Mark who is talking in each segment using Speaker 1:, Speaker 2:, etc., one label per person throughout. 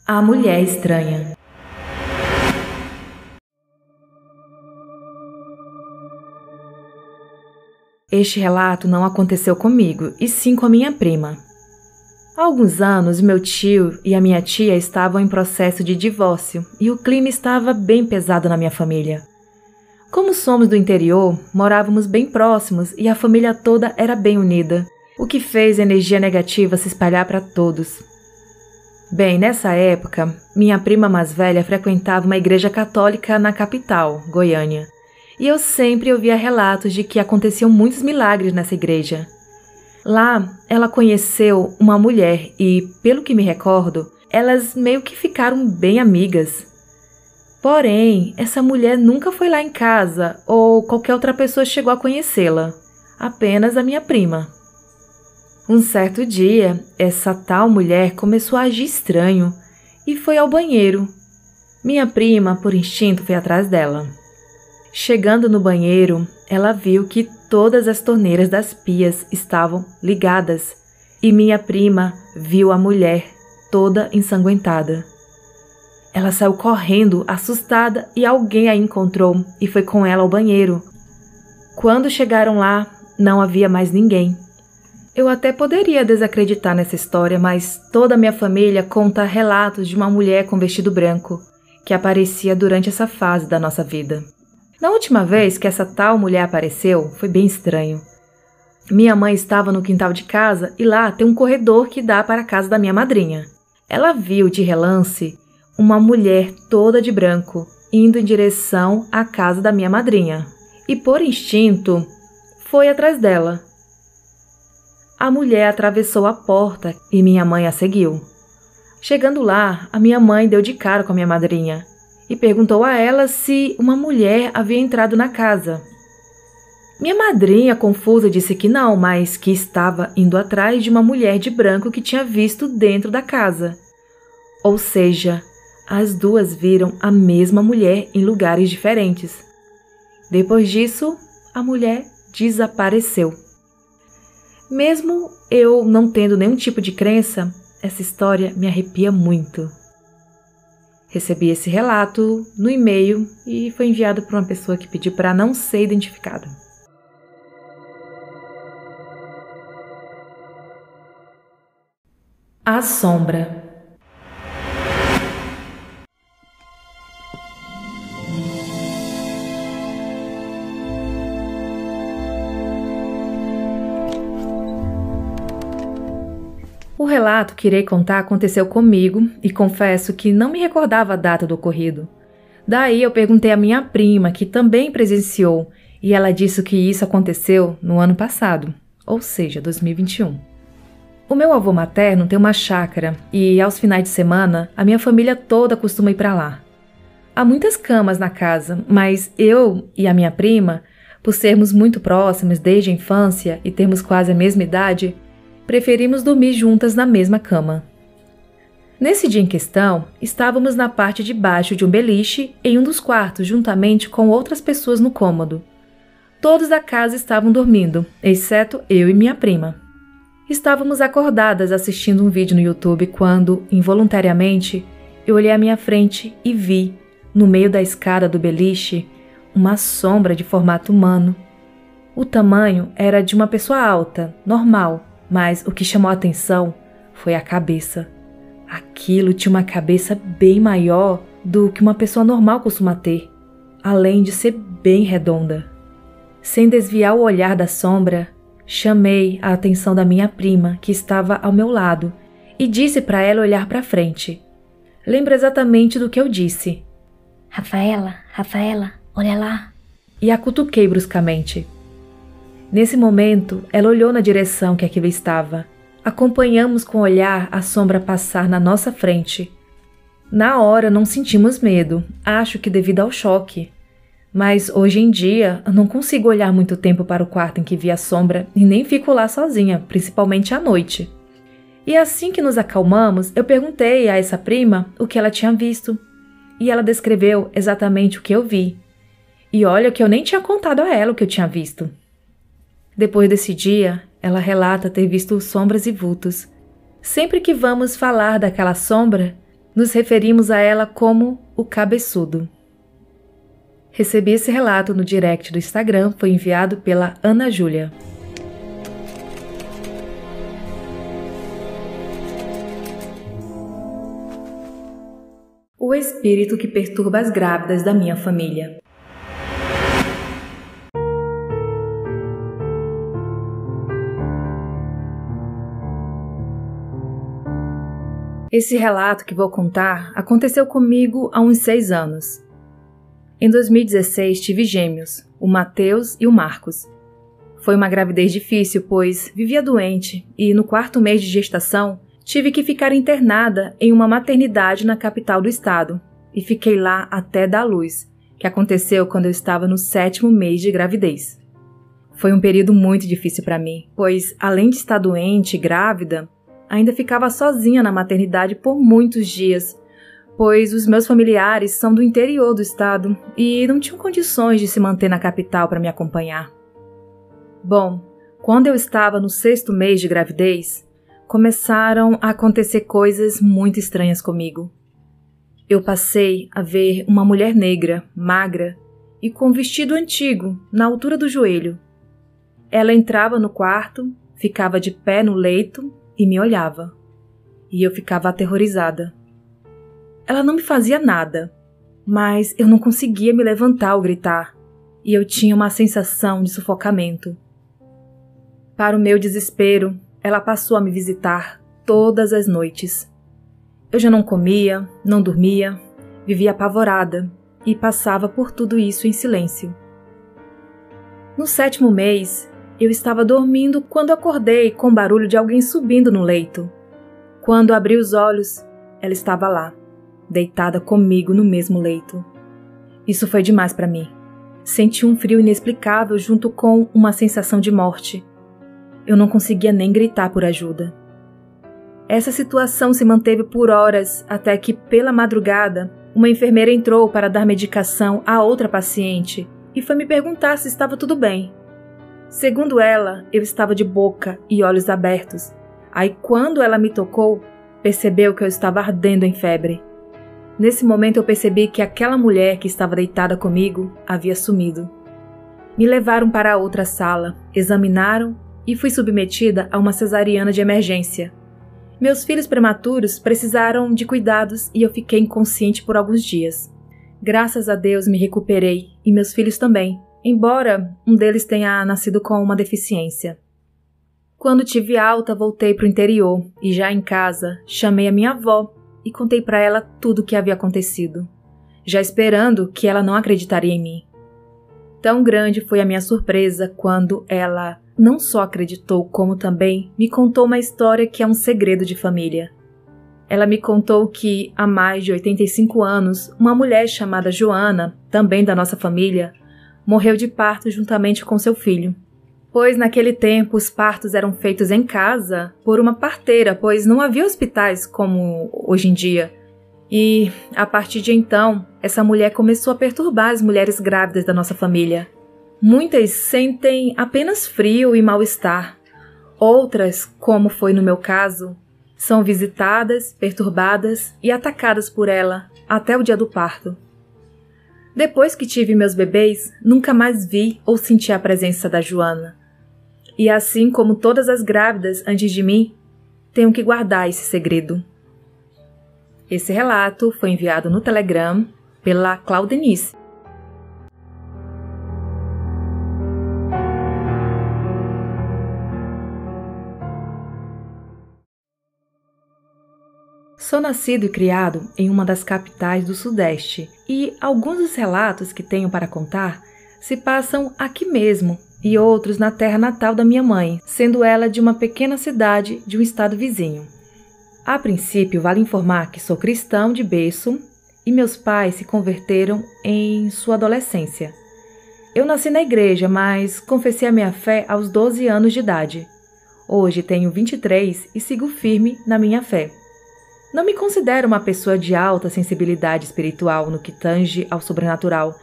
Speaker 1: A Mulher Estranha. Este relato não aconteceu comigo, e sim com a minha prima. Há alguns anos, meu tio e a minha tia estavam em processo de divórcio e o clima estava bem pesado na minha família. Como somos do interior, morávamos bem próximos e a família toda era bem unida, o que fez a energia negativa se espalhar para todos. Bem, nessa época, minha prima mais velha frequentava uma igreja católica na capital, Goiânia, e eu sempre ouvia relatos de que aconteciam muitos milagres nessa igreja. Lá, ela conheceu uma mulher e, pelo que me recordo, elas meio que ficaram bem amigas. Porém, essa mulher nunca foi lá em casa ou qualquer outra pessoa chegou a conhecê-la, apenas a minha prima. Um certo dia, essa tal mulher começou a agir estranho e foi ao banheiro. Minha prima, por instinto, foi atrás dela. Chegando no banheiro, ela viu que todas as torneiras das pias estavam ligadas e minha prima viu a mulher toda ensanguentada. Ela saiu correndo, assustada, e alguém a encontrou e foi com ela ao banheiro. Quando chegaram lá, não havia mais ninguém. Eu até poderia desacreditar nessa história, mas toda a minha família conta relatos de uma mulher com vestido branco que aparecia durante essa fase da nossa vida. Na última vez que essa tal mulher apareceu, foi bem estranho. Minha mãe estava no quintal de casa e lá tem um corredor que dá para a casa da minha madrinha. Ela viu de relance uma mulher toda de branco indo em direção à casa da minha madrinha e, por instinto, foi atrás dela. A mulher atravessou a porta e minha mãe a seguiu. Chegando lá, a minha mãe deu de cara com a minha madrinha e perguntou a ela se uma mulher havia entrado na casa. Minha madrinha, confusa, disse que não, mas que estava indo atrás de uma mulher de branco que tinha visto dentro da casa. Ou seja, as duas viram a mesma mulher em lugares diferentes. Depois disso, a mulher desapareceu. Mesmo eu não tendo nenhum tipo de crença, essa história me arrepia muito. Recebi esse relato no e-mail e foi enviado por uma pessoa que pediu para não ser identificada. A Sombra. O relato que irei contar aconteceu comigo e confesso que não me recordava a data do ocorrido. Daí eu perguntei à minha prima, que também presenciou, e ela disse que isso aconteceu no ano passado, ou seja, 2021. O meu avô materno tem uma chácara e, aos finais de semana, a minha família toda costuma ir para lá. Há muitas camas na casa, mas eu e a minha prima, por sermos muito próximas desde a infância e termos quase a mesma idade, preferimos dormir juntas na mesma cama. Nesse dia em questão, estávamos na parte de baixo de um beliche em um dos quartos, juntamente com outras pessoas no cômodo. Todos da casa estavam dormindo, exceto eu e minha prima. Estávamos acordadas assistindo um vídeo no YouTube quando, involuntariamente, eu olhei à minha frente e vi, no meio da escada do beliche, uma sombra de formato humano. O tamanho era de uma pessoa alta, normal, mas o que chamou a atenção foi a cabeça. Aquilo tinha uma cabeça bem maior do que uma pessoa normal costuma ter, além de ser bem redonda. Sem desviar o olhar da sombra, chamei a atenção da minha prima, que estava ao meu lado, e disse para ela olhar para frente. Lembro exatamente do que eu disse.
Speaker 2: Rafaela, olha lá.
Speaker 1: E a cutuquei bruscamente. Nesse momento, ela olhou na direção que aquilo estava. Acompanhamos com o olhar a sombra passar na nossa frente. Na hora não sentimos medo, acho que devido ao choque. Mas hoje em dia eu não consigo olhar muito tempo para o quarto em que vi a sombra e nem fico lá sozinha, principalmente à noite. E assim que nos acalmamos, eu perguntei a essa prima o que ela tinha visto. E ela descreveu exatamente o que eu vi. E olha que eu nem tinha contado a ela o que eu tinha visto. Depois desse dia, ela relata ter visto sombras e vultos. Sempre que vamos falar daquela sombra, Nos referimos a ela como o cabeçudo. Recebi esse relato no direct do Instagram, foi enviado pela Ana Júlia. O espírito que perturba as grávidas da minha família. Esse relato que vou contar aconteceu comigo há uns 6 anos. Em 2016 tive gêmeos, o Matheus e o Marcos. Foi uma gravidez difícil, pois vivia doente e no 4º mês de gestação tive que ficar internada em uma maternidade na capital do estado e fiquei lá até dar luz, que aconteceu quando eu estava no 7º mês de gravidez. Foi um período muito difícil para mim, pois além de estar doente e grávida, ainda ficava sozinha na maternidade por muitos dias, pois os meus familiares são do interior do estado e não tinham condições de se manter na capital para me acompanhar. Bom, quando eu estava no 6º mês de gravidez, começaram a acontecer coisas muito estranhas comigo. Eu passei a ver uma mulher negra, magra e com um vestido antigo, na altura do joelho. Ela entrava no quarto, ficava de pé no leito e me olhava. E eu ficava aterrorizada. Ela não me fazia nada, mas eu não conseguia me levantar ou gritar, e eu tinha uma sensação de sufocamento. Para o meu desespero, ela passou a me visitar todas as noites. Eu já não comia, não dormia, vivia apavorada e passava por tudo isso em silêncio. No 7º mês, eu estava dormindo quando acordei com o barulho de alguém subindo no leito. Quando abri os olhos, ela estava lá, deitada comigo no mesmo leito. Isso foi demais para mim. Senti um frio inexplicável junto com uma sensação de morte. Eu não conseguia nem gritar por ajuda. Essa situação se manteve por horas até que, pela madrugada, uma enfermeira entrou para dar medicação a outra paciente e foi me perguntar se estava tudo bem. Segundo ela, eu estava de boca e olhos abertos. Aí, quando ela me tocou, percebeu que eu estava ardendo em febre. Nesse momento, eu percebi que aquela mulher que estava deitada comigo havia sumido. Me levaram para a outra sala, examinaram e fui submetida a uma cesariana de emergência. Meus filhos prematuros precisaram de cuidados e eu fiquei inconsciente por alguns dias. Graças a Deus me recuperei e meus filhos também, embora um deles tenha nascido com uma deficiência. Quando tive alta, voltei para o interior e já em casa chamei a minha avó e contei para ela tudo o que havia acontecido, já esperando que ela não acreditaria em mim. Tão grande foi a minha surpresa quando ela não só acreditou, como também me contou uma história que é um segredo de família. Ela me contou que, há mais de 85 anos, uma mulher chamada Joana, também da nossa família, morreu de parto juntamente com seu filho. Pois naquele tempo os partos eram feitos em casa por uma parteira, pois não havia hospitais como hoje em dia. E, a partir de então, essa mulher começou a perturbar as mulheres grávidas da nossa família. Muitas sentem apenas frio e mal-estar. Outras, como foi no meu caso, são visitadas, perturbadas e atacadas por ela até o dia do parto. Depois que tive meus bebês, nunca mais vi ou senti a presença da Joana. E assim como todas as grávidas antes de mim, tenho que guardar esse segredo. Esse relato foi enviado no Telegram pela Claudenice. Sou nascido e criado em uma das capitais do Sudeste e alguns dos relatos que tenho para contar se passam aqui mesmo e outros na terra natal da minha mãe, sendo ela de uma pequena cidade de um estado vizinho. A princípio, vale informar que sou cristão de berço e meus pais se converteram em sua adolescência. Eu nasci na igreja, mas confessei a minha fé aos 12 anos de idade. Hoje tenho 23 e sigo firme na minha fé. Não me considero uma pessoa de alta sensibilidade espiritual no que tange ao sobrenatural,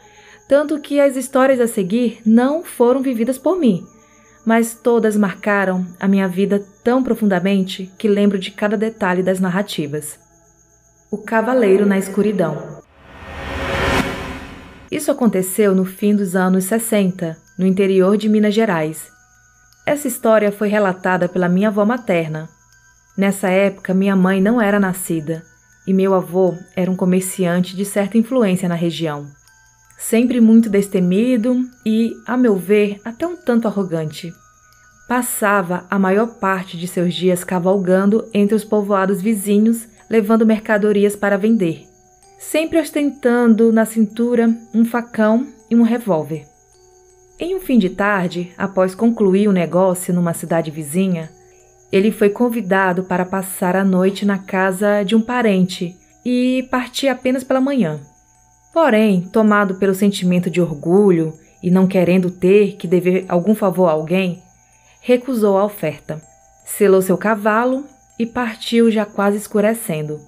Speaker 1: tanto que as histórias a seguir não foram vividas por mim, mas todas marcaram a minha vida tão profundamente que lembro de cada detalhe das narrativas. O Cavaleiro na Escuridão. Isso aconteceu no fim dos anos 60, no interior de Minas Gerais. Essa história foi relatada pela minha avó materna. Nessa época, minha mãe não era nascida e meu avô era um comerciante de certa influência na região. Sempre muito destemido e, a meu ver, até um tanto arrogante. Passava a maior parte de seus dias cavalgando entre os povoados vizinhos, levando mercadorias para vender, sempre ostentando na cintura um facão e um revólver. Em um fim de tarde, após concluir o negócio numa cidade vizinha, ele foi convidado para passar a noite na casa de um parente e partir apenas pela manhã. Porém, tomado pelo sentimento de orgulho e não querendo ter que dever algum favor a alguém, recusou a oferta, selou seu cavalo e partiu já quase escurecendo.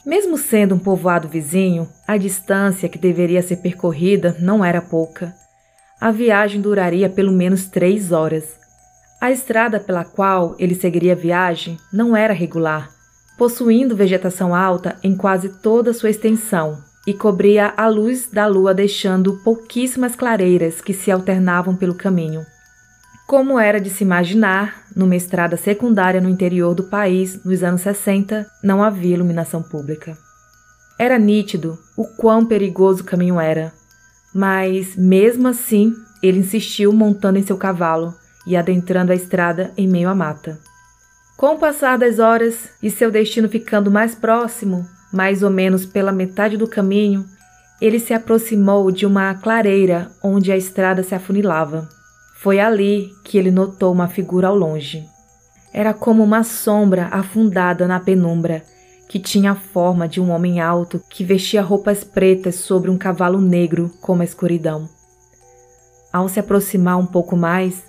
Speaker 1: Mesmo sendo um povoado vizinho, a distância que deveria ser percorrida não era pouca. A viagem duraria pelo menos 3 horas. A estrada pela qual ele seguiria a viagem não era regular, possuindo vegetação alta em quase toda sua extensão e cobria a luz da lua, deixando pouquíssimas clareiras que se alternavam pelo caminho. Como era de se imaginar, numa estrada secundária no interior do país, nos anos 60, não havia iluminação pública. Era nítido o quão perigoso o caminho era, mas, mesmo assim, ele insistiu montando em seu cavalo e adentrando a estrada em meio à mata. Com o passar das horas e seu destino ficando mais próximo, mais ou menos pela metade do caminho, ele se aproximou de uma clareira onde a estrada se afunilava. Foi ali que ele notou uma figura ao longe. Era como uma sombra afundada na penumbra, que tinha a forma de um homem alto que vestia roupas pretas sobre um cavalo negro como a escuridão. Ao se aproximar um pouco mais,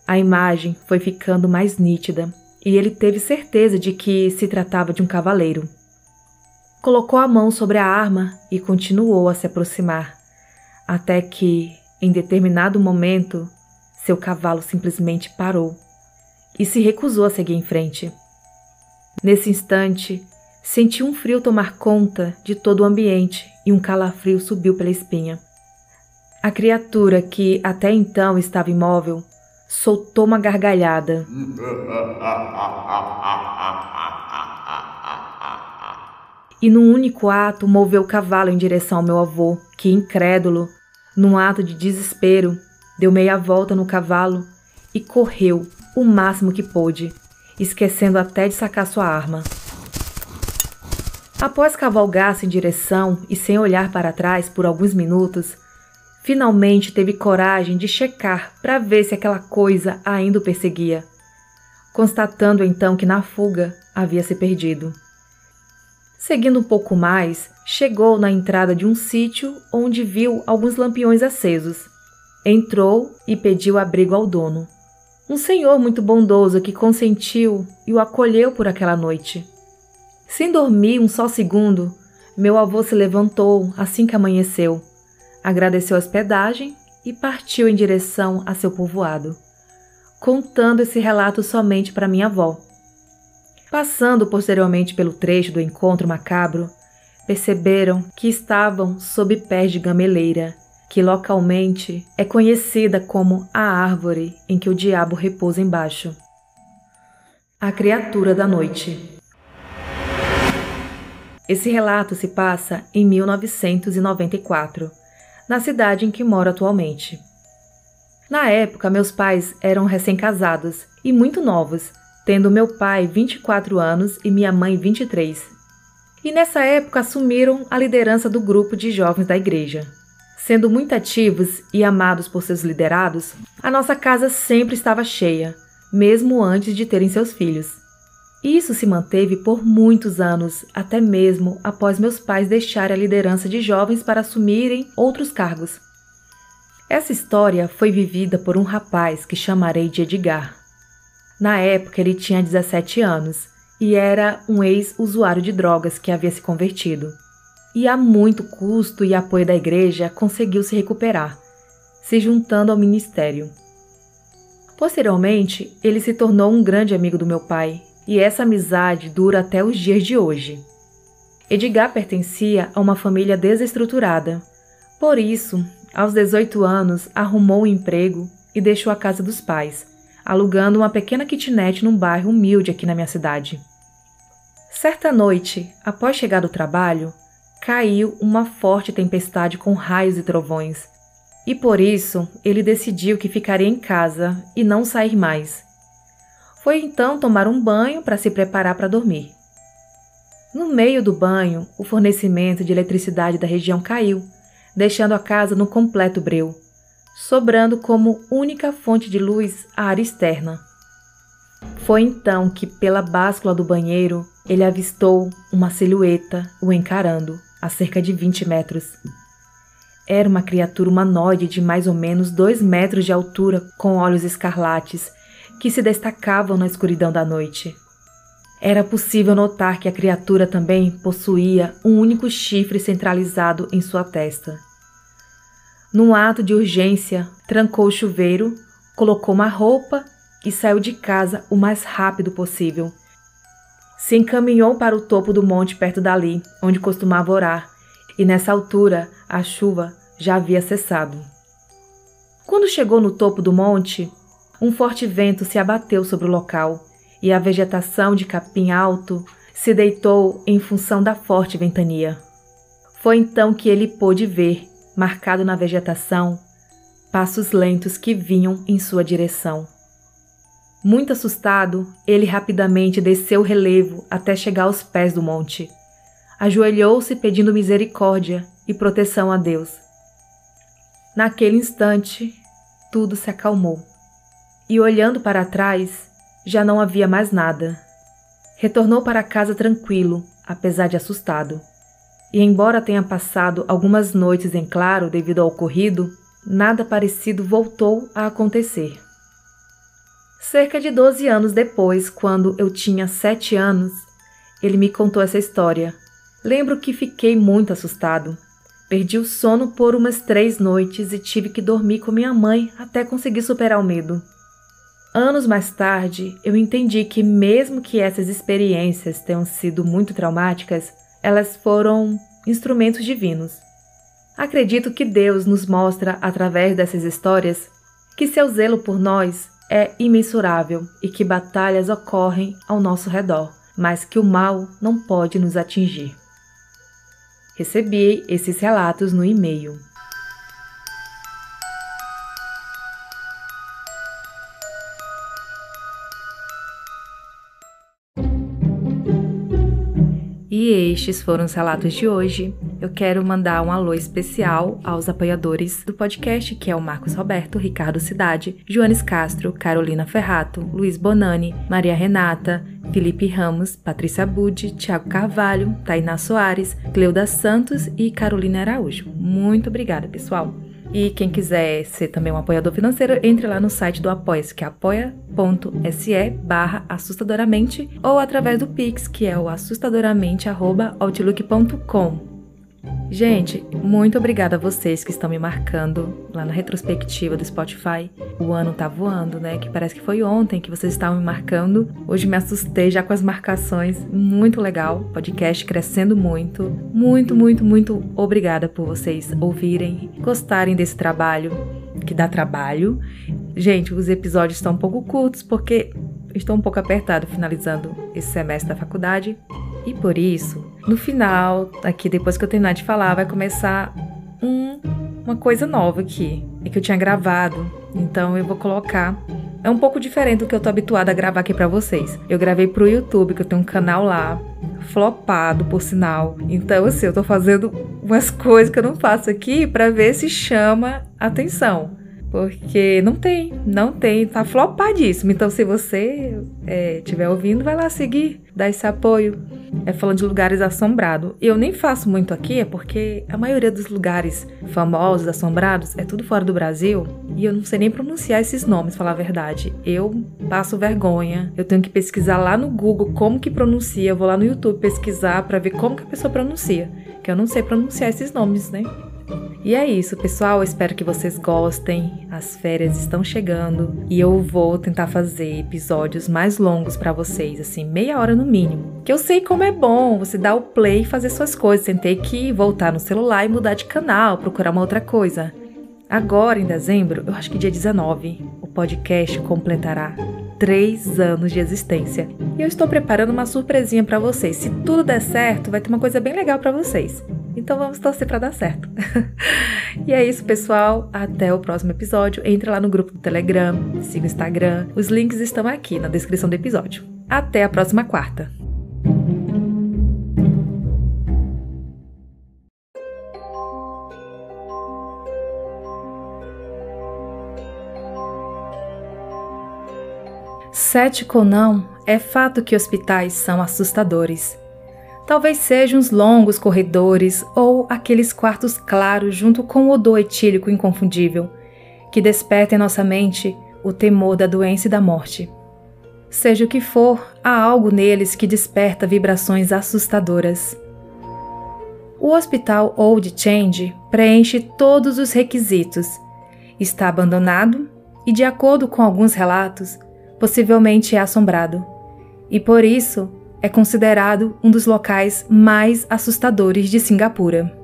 Speaker 1: a imagem foi ficando mais nítida e ele teve certeza de que se tratava de um cavaleiro. Colocou a mão sobre a arma e continuou a se aproximar, até que, em determinado momento, seu cavalo simplesmente parou e se recusou a seguir em frente. Nesse instante, sentiu um frio tomar conta de todo o ambiente e um calafrio subiu pela espinha. A criatura, que até então estava imóvel, soltou uma gargalhada. E num único ato moveu o cavalo em direção ao meu avô, que, incrédulo, num ato de desespero, deu meia volta no cavalo e correu o máximo que pôde, esquecendo até de sacar sua arma. Após cavalgar-se em direção e sem olhar para trás por alguns minutos, finalmente teve coragem de checar para ver se aquela coisa ainda o perseguia, constatando então que na fuga havia se perdido. Seguindo um pouco mais, chegou na entrada de um sítio onde viu alguns lampiões acesos. Entrou e pediu abrigo ao dono, um senhor muito bondoso que consentiu e o acolheu por aquela noite. Sem dormir um só segundo, meu avô se levantou assim que amanheceu, agradeceu a hospedagem e partiu em direção a seu povoado, contando esse relato somente para minha avó. Passando posteriormente pelo trecho do encontro macabro, perceberam que estavam sob pés de gameleira, que localmente é conhecida como a árvore em que o diabo repousa embaixo. A criatura da noite. Esse relato se passa em 1994, na cidade em que moro atualmente. Na época, meus pais eram recém-casados e muito novos, tendo meu pai 24 anos e minha mãe 23. E nessa época assumiram a liderança do grupo de jovens da igreja. Sendo muito ativos e amados por seus liderados, a nossa casa sempre estava cheia, mesmo antes de terem seus filhos. Isso se manteve por muitos anos, até mesmo após meus pais deixarem a liderança de jovens para assumirem outros cargos. Essa história foi vivida por um rapaz que chamarei de Edgar. Na época ele tinha 17 anos e era um ex-usuário de drogas que havia se convertido. E a muito custo e apoio da igreja conseguiu se recuperar, se juntando ao ministério. Posteriormente, ele se tornou um grande amigo do meu pai, e essa amizade dura até os dias de hoje. Edgar pertencia a uma família desestruturada. Por isso, aos 18 anos, arrumou um emprego e deixou a casa dos pais, alugando uma pequena kitnet num bairro humilde aqui na minha cidade. Certa noite, após chegar do trabalho, caiu uma forte tempestade com raios e trovões, e por isso ele decidiu que ficaria em casa e não sair mais. Foi então tomar um banho para se preparar para dormir. No meio do banho, o fornecimento de eletricidade da região caiu, deixando a casa no completo breu, sobrando como única fonte de luz a área externa. Foi então que, pela báscula do banheiro, ele avistou uma silhueta o encarando, a cerca de 20 metros. Era uma criatura humanoide de mais ou menos 2 metros de altura, com olhos escarlates, que se destacavam na escuridão da noite. Era possível notar que a criatura também possuía um único chifre centralizado em sua testa. Num ato de urgência, trancou o chuveiro, colocou uma roupa e saiu de casa o mais rápido possível. Se encaminhou para o topo do monte perto dali, onde costumava orar, e nessa altura a chuva já havia cessado. Quando chegou no topo do monte, um forte vento se abateu sobre o local e a vegetação de capim alto se deitou em função da forte ventania. Foi então que ele pôde ver, marcado na vegetação, passos lentos que vinham em sua direção. Muito assustado, ele rapidamente desceu o relevo até chegar aos pés do monte. Ajoelhou-se pedindo misericórdia e proteção a Deus. Naquele instante, tudo se acalmou. E olhando para trás, já não havia mais nada. Retornou para casa tranquilo, apesar de assustado. E embora tenha passado algumas noites em claro devido ao ocorrido, nada parecido voltou a acontecer. Cerca de 12 anos depois, quando eu tinha 7 anos, ele me contou essa história. Lembro que fiquei muito assustado. Perdi o sono por umas 3 noites e tive que dormir com minha mãe até conseguir superar o medo. Anos mais tarde, eu entendi que mesmo que essas experiências tenham sido muito traumáticas, elas foram instrumentos divinos. Acredito que Deus nos mostra, através dessas histórias, que seu zelo por nós é imensurável e que batalhas ocorrem ao nosso redor, mas que o mal não pode nos atingir. Recebi esses relatos no e-mail. E estes foram os relatos de hoje. Eu quero mandar um alô especial aos apoiadores do podcast, que é o Marcos Roberto, Ricardo Cidade, Joanes Castro, Carolina Ferrato, Luiz Bonani, Maria Renata, Felipe Ramos, Patrícia Budi, Thiago Carvalho, Tainá Soares, Cleuda Santos e Carolina Araújo. Muito obrigada, pessoal! E quem quiser ser também um apoiador financeiro, entre lá no site do Apoia-se, que é apoia.se/assustadoramente, ou através do Pix, que é o assustadoramente@outlook.com. Gente, muito obrigada a vocês que estão me marcando lá na retrospectiva do Spotify. O ano tá voando, né? Que parece que foi ontem que vocês estavam me marcando. Hoje me assustei já com as marcações. Muito legal. Podcast crescendo muito. Muito, muito, muito obrigada por vocês ouvirem, gostarem desse trabalho, que dá trabalho. Gente, os episódios estão um pouco curtos porque estou um pouco apertado finalizando esse semestre da faculdade. E por isso, no final, aqui depois que eu terminar de falar, vai começar uma coisa nova aqui, que eu tinha gravado. Então eu vou colocar. É um pouco diferente do que eu tô habituada a gravar aqui pra vocês. Eu gravei pro YouTube, que eu tenho um canal lá, flopado, por sinal. Então, assim, eu tô fazendo umas coisas que eu não faço aqui pra ver se chama atenção. Porque não tem, tá flopadíssimo. Então, se você estiver ouvindo, vai lá seguir, dar esse apoio. Falando de lugares assombrados. Eu nem faço muito aqui, porque a maioria dos lugares famosos, assombrados, é tudo fora do Brasil. E eu não sei nem pronunciar esses nomes, falar a verdade. Eu passo vergonha. Eu tenho que pesquisar lá no Google como que pronuncia. Eu vou lá no YouTube pesquisar pra ver como que a pessoa pronuncia. Que eu não sei pronunciar esses nomes, né? E é isso, pessoal, eu espero que vocês gostem, as férias estão chegando e eu vou tentar fazer episódios mais longos pra vocês, assim, meia hora no mínimo. Que eu sei como é bom você dar o play e fazer suas coisas, sem ter que voltar no celular e mudar de canal, procurar uma outra coisa. Agora, em dezembro, eu acho que dia 19, o podcast completará 3 anos de existência. E eu estou preparando uma surpresinha pra vocês. Se tudo der certo, vai ter uma coisa bem legal pra vocês. Então vamos torcer pra dar certo. E é isso, pessoal. Até o próximo episódio. Entre lá no grupo do Telegram, siga o Instagram. Os links estão aqui na descrição do episódio. Até a próxima quarta. Cético ou não, é fato que hospitais são assustadores. Talvez sejam os longos corredores ou aqueles quartos claros junto com o odor etílico inconfundível, que desperta em nossa mente o temor da doença e da morte. Seja o que for, há algo neles que desperta vibrações assustadoras. O Hospital Old Change preenche todos os requisitos. Está abandonado e, de acordo com alguns relatos, possivelmente é assombrado. E por isso, é considerado um dos locais mais assustadores de Cingapura.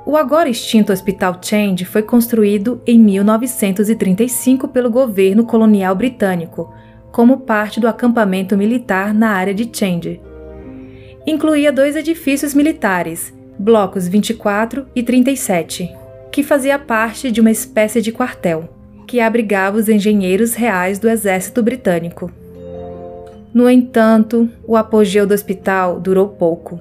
Speaker 1: O agora extinto Hospital Change foi construído em 1935 pelo governo colonial britânico, como parte do acampamento militar na área de Change. Incluía 2 edifícios militares, blocos 24 e 37, que fazia parte de uma espécie de quartel, que abrigava os engenheiros reais do exército britânico. No entanto, o apogeu do hospital durou pouco.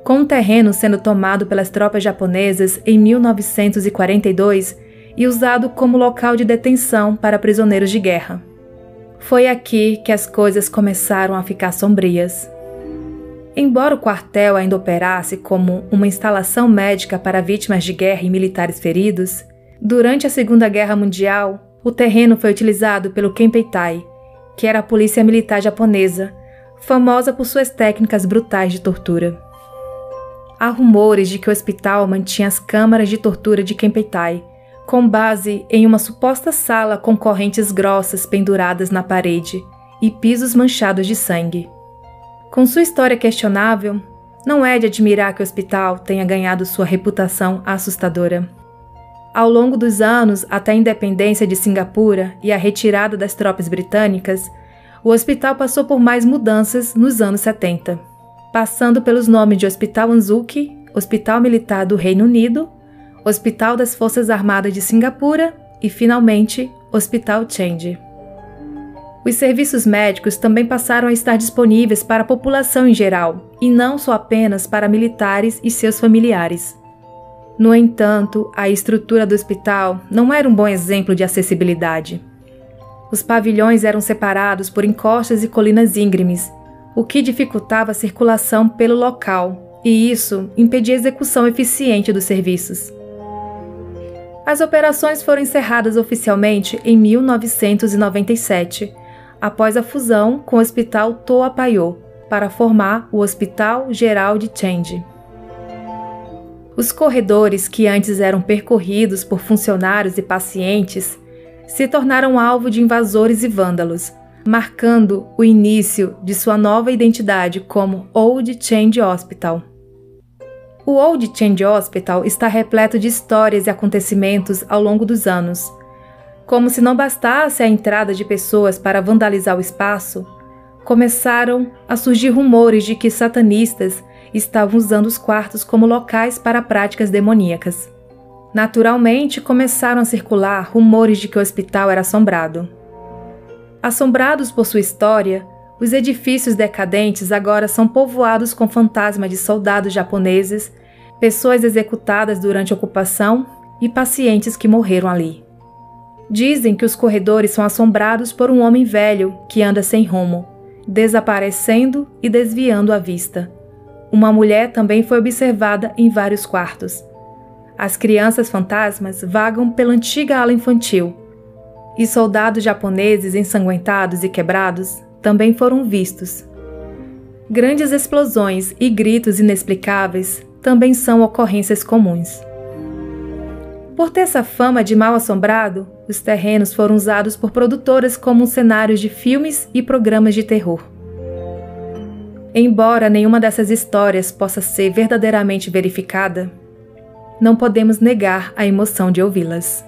Speaker 1: Com o terreno sendo tomado pelas tropas japonesas em 1942 e usado como local de detenção para prisioneiros de guerra. Foi aqui que as coisas começaram a ficar sombrias. Embora o quartel ainda operasse como uma instalação médica para vítimas de guerra e militares feridos, durante a Segunda Guerra Mundial, o terreno foi utilizado pelo Kempeitai, que era a polícia militar japonesa, famosa por suas técnicas brutais de tortura. Há rumores de que o hospital mantinha as câmaras de tortura de Kempeitai, com base em uma suposta sala com correntes grossas penduradas na parede e pisos manchados de sangue. Com sua história questionável, não é de admirar que o hospital tenha ganhado sua reputação assustadora. Ao longo dos anos, até a independência de Cingapura e a retirada das tropas britânicas, o hospital passou por mais mudanças nos anos 70, passando pelos nomes de Hospital Anzuki, Hospital Militar do Reino Unido, Hospital das Forças Armadas de Cingapura e, finalmente, Hospital Change. Os serviços médicos também passaram a estar disponíveis para a população em geral, e não só apenas para militares e seus familiares. No entanto, a estrutura do hospital não era um bom exemplo de acessibilidade. Os pavilhões eram separados por encostas e colinas íngremes, o que dificultava a circulação pelo local, e isso impedia a execução eficiente dos serviços. As operações foram encerradas oficialmente em 1997, após a fusão com o Hospital Toa Payoh, para formar o Hospital Geral de Changi. Os corredores que antes eram percorridos por funcionários e pacientes se tornaram alvo de invasores e vândalos, marcando o início de sua nova identidade como Old Changi Hospital. O Old Changi Hospital está repleto de histórias e acontecimentos ao longo dos anos. Como se não bastasse a entrada de pessoas para vandalizar o espaço, começaram a surgir rumores de que satanistas estavam usando os quartos como locais para práticas demoníacas. Naturalmente, começaram a circular rumores de que o hospital era assombrado. Assombrados por sua história, os edifícios decadentes agora são povoados com fantasmas de soldados japoneses, pessoas executadas durante a ocupação e pacientes que morreram ali. Dizem que os corredores são assombrados por um homem velho que anda sem rumo, desaparecendo e desviando a vista. Uma mulher também foi observada em vários quartos. As crianças fantasmas vagam pela antiga ala infantil, e soldados japoneses ensanguentados e quebrados também foram vistos. Grandes explosões e gritos inexplicáveis também são ocorrências comuns. Por ter essa fama de mal-assombrado, os terrenos foram usados por produtoras como cenários de filmes e programas de terror. Embora nenhuma dessas histórias possa ser verdadeiramente verificada, não podemos negar a emoção de ouvi-las.